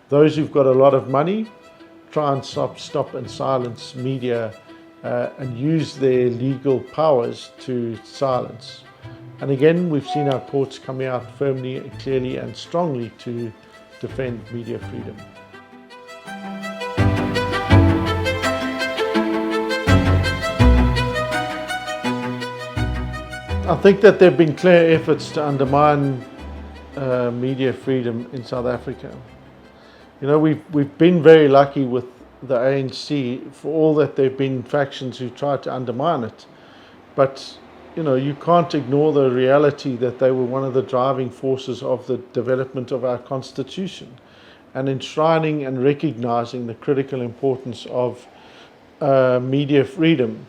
those who've got a lot of money try and stop and silence media and use their legal powers to silence. And again, we've seen our courts coming out firmly, clearly, and strongly to defend media freedom. I think that there have been clear efforts to undermine media freedom in South Africa. You know, we've been very lucky with the ANC for all that there have been factions who tried to undermine it. But, you know, you can't ignore the reality that they were one of the driving forces of the development of our constitution and enshrining and recognizing the critical importance of media freedom.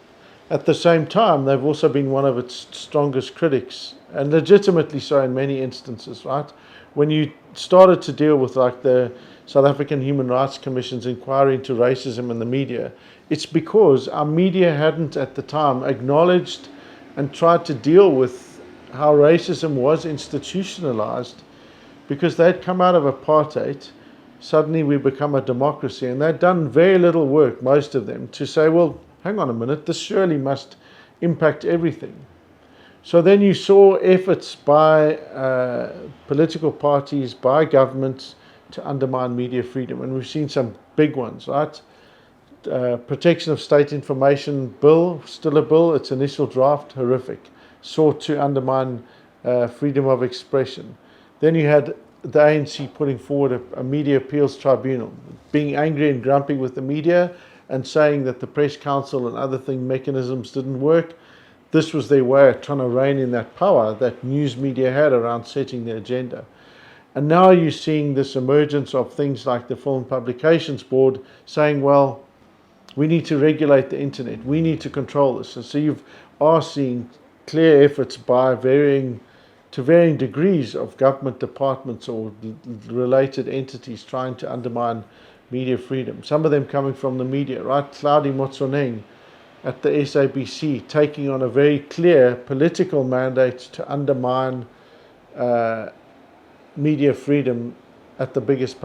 At the same time, they've also been one of its strongest critics, and legitimately so in many instances, right? When you started to deal with like the South African Human Rights Commission's inquiry into racism in the media, it's because our media hadn't at the time acknowledged and tried to deal with how racism was institutionalized, because they'd come out of apartheid. Suddenly we become a democracy, and they'd done very little work, most of them, to say, well, hang on a minute, this surely must impact everything. So then you saw efforts by political parties, by governments to undermine media freedom. And we've seen some big ones, right? Protection of State Information Bill, still a bill, its initial draft, horrific. Sought to undermine freedom of expression. Then you had the ANC putting forward a media appeals tribunal, being angry and grumpy with the media and saying that the press council and other mechanisms didn't work. This was their way of trying to rein in that power that news media had around setting the agenda. And now you're seeing this emergence of things like the Film Publications Board saying, well, we need to regulate the internet, we need to control this. And so you are seeing clear efforts by varying degrees of government departments or related entities trying to undermine media freedom. Some of them coming from the media, right? Hlaudi Motsoeneng at the SABC taking on a very clear political mandate to undermine media freedom at the biggest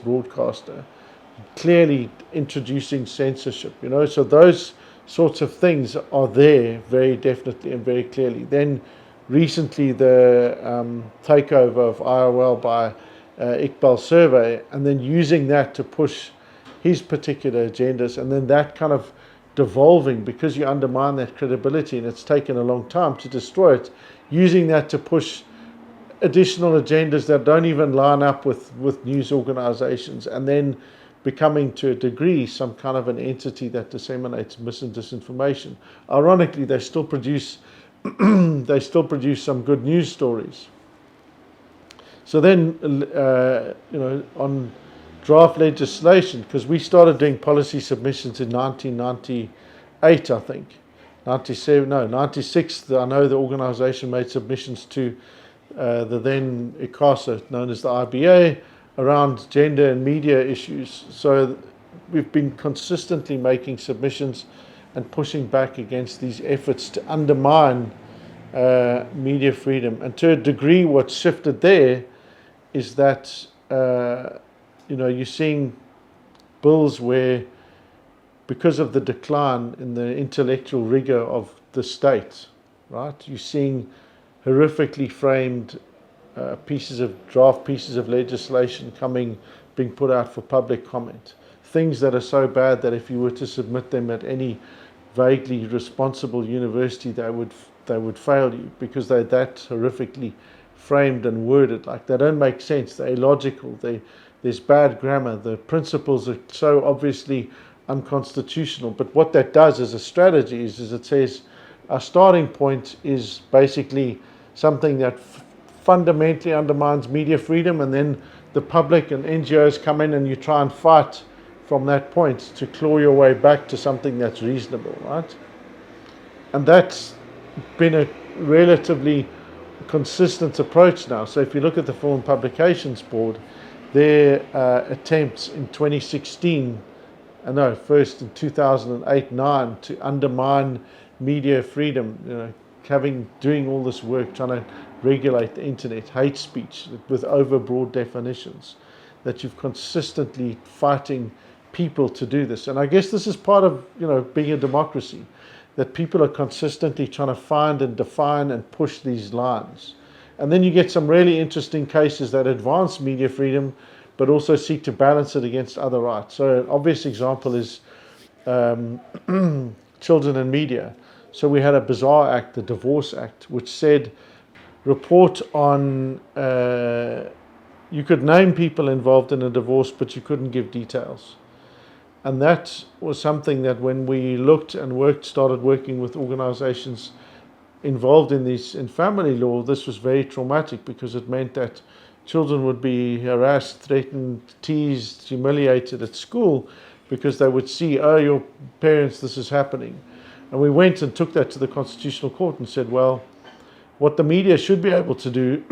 broadcaster, clearly introducing censorship. You know, so those sorts of things are there very definitely and very clearly. Then recently the takeover of IOL by Iqbal Survey, and then using that to push his particular agendas, and then that kind of devolving because you undermine that credibility, and it's taken a long time to destroy it, using that to push additional agendas that don't even line up with news organizations, and then becoming to a degree some kind of an entity that disseminates mis and disinformation. Ironically, they still produce some good news stories. So then, you know, on draft legislation, because we started doing policy submissions in 1998, I think. 96, I know the organization made submissions to the then ICASA, known as the IBA, around gender and media issues. So we've been consistently making submissions and pushing back against these efforts to undermine media freedom. And to a degree, what's shifted there is that you know, you're seeing bills where, because of the decline in the intellectual rigor of the state, right, you're seeing horrifically framed draft pieces of legislation being put out for public comment. Things that are so bad that if you were to submit them at any vaguely responsible university, they would fail you because they're that horrifically framed and worded. Like, they don't make sense, they're illogical, there's bad grammar, the principles are so obviously unconstitutional. But what that does as a strategy is it says our starting point is basically something that fundamentally undermines media freedom, and then the public and NGOs come in and you try and fight from that point to claw your way back to something that's reasonable, right? And that's been a relatively consistent approach now. So if you look at the Film Publications Board, their attempts in 2016, first in 2008-9 to undermine media freedom, you know, doing all this work trying to regulate the internet, hate speech with overbroad definitions. that you've consistently fighting people to do this. And I guess this is part of, being a democracy, that people are consistently trying to find and define and push these lines. And then you get some really interesting cases that advance media freedom, but also seek to balance it against other rights. So an obvious example is children and media. So we had a bizarre act, the Divorce Act, which said report on, you could name people involved in a divorce, but you couldn't give details. And that was something that when we looked and started working with organizations involved in family law, this was very traumatic, because it meant that children would be harassed, threatened, teased, humiliated at school, because they would see, oh, your parents, this is happening. And we went and took that to the Constitutional Court and said, well, what the media should be able to do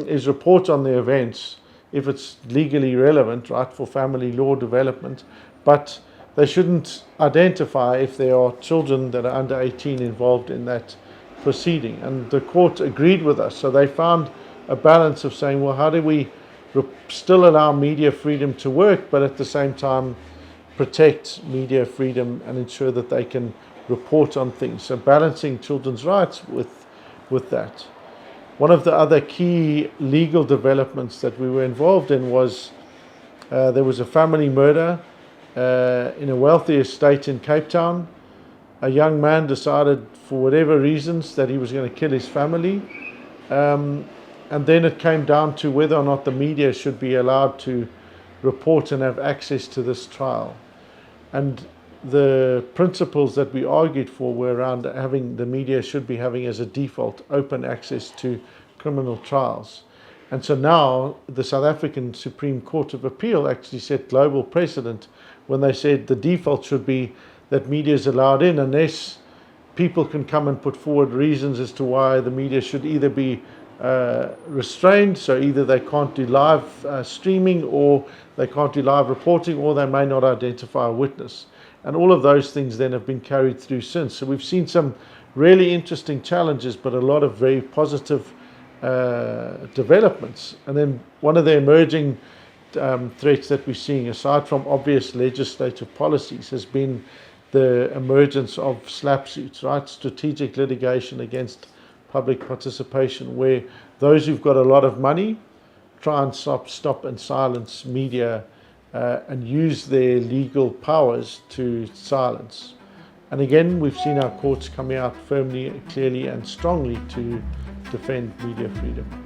is report on the events if it's legally relevant, right, for family law development, but they shouldn't identify if there are children that are under 18 involved in that proceeding. And the court agreed with us. So they found a balance of saying, well, how do we still allow media freedom to work, but at the same time protect media freedom and ensure that they can report on things? So balancing children's rights with that. One of the other key legal developments that we were involved in was there was a family murder in a wealthy estate in Cape Town. A young man decided, for whatever reasons, that he was going to kill his family. And then it came down to whether or not the media should be allowed to report and have access to this trial. And the principles that we argued for were around having the media should be having as a default open access to criminal trials. And so now the South African Supreme Court of Appeal actually set global precedent when they said the default should be that media is allowed in unless people can come and put forward reasons as to why the media should either be restrained, so either they can't do live streaming, or they can't do live reporting, or they may not identify a witness. And all of those things then have been carried through since. So we've seen some really interesting challenges, but a lot of very positive developments. And then one of the emerging threats that we're seeing, aside from obvious legislative policies, has been the emergence of SLAPP suits, right? Strategic litigation against public participation, where those who've got a lot of money try and stop and silence media and use their legal powers to silence. And again, we've seen our courts coming out firmly, clearly and strongly to defend media freedom.